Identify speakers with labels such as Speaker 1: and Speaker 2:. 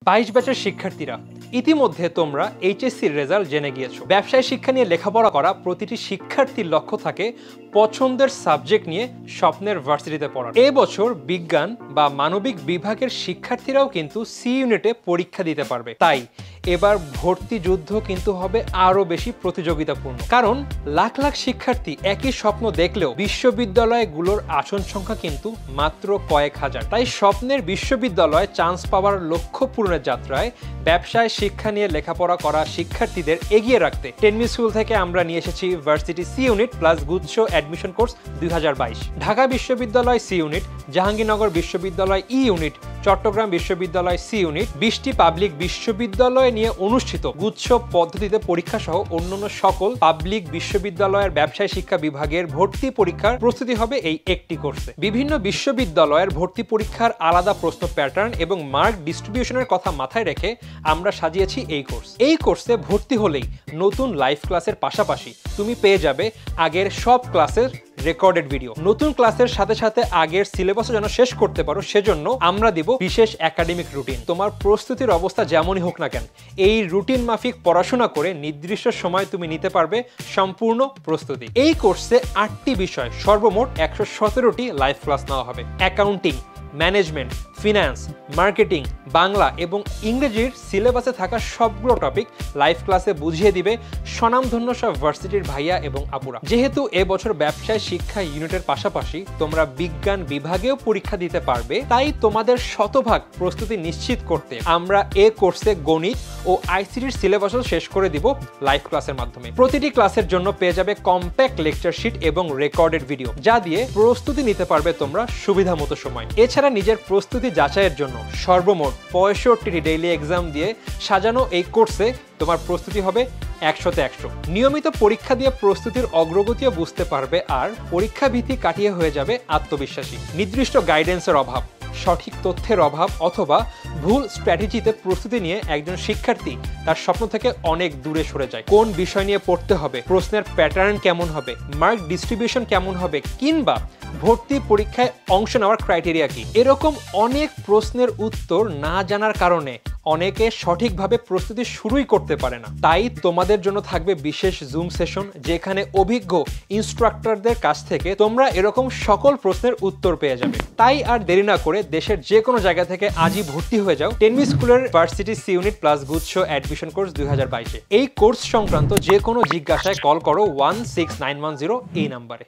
Speaker 1: 22 ব্যাচের শিক্ষার্থীরা ইতিমধ্যে তোমরা এইচএসসির রেজাল্ট জেনে গিয়েছো। ব্যবসায় শিক্ষা নিয়ে লেখাপড়া করা প্রতিটি শিক্ষার্থীর লক্ষ্য থাকে পছন্দের সাবজেক্ট নিয়ে স্বপ্নের ভার্সিটিতে পড়া। এবছর বিজ্ঞান বা মানবিক বিভাগের শিক্ষার্থীরাও কিন্তু সি ইউনিটে পরীক্ষা দিতে পারবে। তাই এবার ভর্তি যুদ্ধ কিন্তু হবে আরো বেশি প্রতিযোগিতাপূর্ণ, কারণ লাখ লাখ শিক্ষার্থী একই স্বপ্ন দেখলেও বিশ্ববিদ্যালয়গুলোর আসন সংখ্যা কিন্তু মাত্র কয়েক হাজার। তাই স্বপ্নের বিশ্ববিদ্যালয়ে চান্স পাওয়ার লক্ষ্য পূরণের যাত্রায় ব্যবসায় শিক্ষা নিয়ে লেখাপড়া করা শিক্ষার্থীদের এগিয়ে রাখতে টেনমি স্কুল থেকে আমরা নিয়ে এসেছি ভার্সিটি সি ইউনিট প্লাস গুচ্ছ অ্যাডমিশন কোর্স 2022। ঢাকা বিশ্ববিদ্যালয় সি ইউনিট, জাহাঙ্গীরনগর বিশ্ববিদ্যালয় ই ইউনিট, চট্টগ্রাম বিশ্ববিদ্যালয় সি ইউনিট, 20টি পাবলিক বিশ্ববিদ্যালয় নিয়ে অনুষ্ঠিত গুচ্ছ পদ্ধতিতে পরীক্ষা সহ অন্যান্য সকল পাবলিক বিশ্ববিদ্যালয়ের ব্যবসায় শিক্ষা বিভাগের ভর্তি পরীক্ষার প্রস্তুতি হবে এই একটি কোর্সে। বিভিন্ন বিশ্ববিদ্যালয়ের ভর্তি পরীক্ষার আলাদা প্রশ্ন প্যাটার্ন এবং মার্ক ডিস্ট্রিবিউশনের কথা মাথায় রেখে আমরা সাজিয়েছি এই কোর্স। এই কোর্সে ভর্তি হলেই নতুন লাইভ ক্লাসের পাশাপাশি তুমি পেয়ে যাবে আগের সব ক্লাসের রেকর্ডেড ভিডিও। নতুন ক্লাসের সাথে সাথে আগের সিলেবাসও যেন শেষ করতে পারো, সেজন্য আমরা দিব বিশেষ একাডেমিক রুটিন। তোমার প্রস্তুতির অবস্থা যেমনই হোক না কেন, এই রুটিন মাফিক পড়াশোনা করে নির্দিষ্ট সময় তুমি নিতে পারবে সম্পূর্ণ প্রস্তুতি। এই কোর্সে 8টি বিষয়, সর্বমোট 117টি লাইভ ক্লাস নেওয়া হবে। Accounting, management, finance, marketing, Bangla এবং ইংরেজির সিলেবাসে থাকা সবগুলো টপিক লাইভ ক্লাসে বুঝিয়ে দিবে স্বনামধন্য সব ভার্সিটির ভাইয়া এবং আপুরা। যেহেতু এবছর ব্যবসায় শিক্ষা ইউনিটের পাশাপাশি তোমরা বিজ্ঞান বিভাগেও পরীক্ষা দিতে পারবে, তাই তোমাদের শতভাগ প্রস্তুতি নিশ্চিত করতে আমরা এ কোর্সে গণিত ও আইসিটির সিলেবাসও শেষ করে দিব লাইভ ক্লাসের মাধ্যমে। প্রতিটি ক্লাসের জন্য পেয়ে যাবে কম্প্যাক্ট লেকচার শিট এবং রেকর্ডেড ভিডিও, যা দিয়ে প্রস্তুতি নিতে পারবে তোমরা সুবিধা মতো সময়। এছাড়া নিজের প্রস্তুতি যাচাইয়ের জন্য সর্বমোট 65টি ডেইলি এক্সাম দিয়ে সাজানো এই কোর্সে তোমার প্রস্তুতি হবে 100তে 100। নিয়মিত পরীক্ষা দিয়ে প্রস্তুতির অগ্রগতিও বুঝতে পারবে, আর পরীক্ষা ভীতি কাটিয়ে হয়ে যাবে আত্মবিশ্বাসী। নির্দিষ্ট গাইডেন্সের অভাব, সঠিক তথ্যের অভাব অথবা ভুল স্ট্র্যাটেজিতে প্রস্তুতি নিয়ে একজন শিক্ষার্থী তার স্বপ্ন থেকে অনেক দূরে সরে যায়। কোন বিষয় নিয়ে পড়তে হবে, প্রশ্নের প্যাটার্ন কেমন হবে, মার্ক ডিস্ট্রিবিউশন কেমন হবে, কিংবা ভর্তি পরীক্ষায় অংশ নেওয়ার ক্রাইটেরিয়া কি, এরকম অনেক প্রশ্নের উত্তর না জানার কারণে অনেকে সঠিকভাবে প্রস্তুতি শুরুই করতে পারে না। তাই তোমাদের জন্য থাকবে বিশেষ জুম সেশন, যেখানে অভিজ্ঞ ইনস্ট্রাক্টরদের কাছ থেকে তোমরা এরকম সকল প্রশ্নের উত্তর পেয়ে যাবে। তাই আর দেরি না করে দেশের যে কোনো জায়গা থেকে আজই ভর্তি হয়ে যাও টেনমি স্কুলের ভার্সিটি সি ইউনিট প্লাস গুচ্ছ অ্যাডমিশন কোর্স 2022-এ। এই কোর্স সংক্রান্ত যে কোনো জিজ্ঞাসায় কল করো 16910 এই নাম্বারে।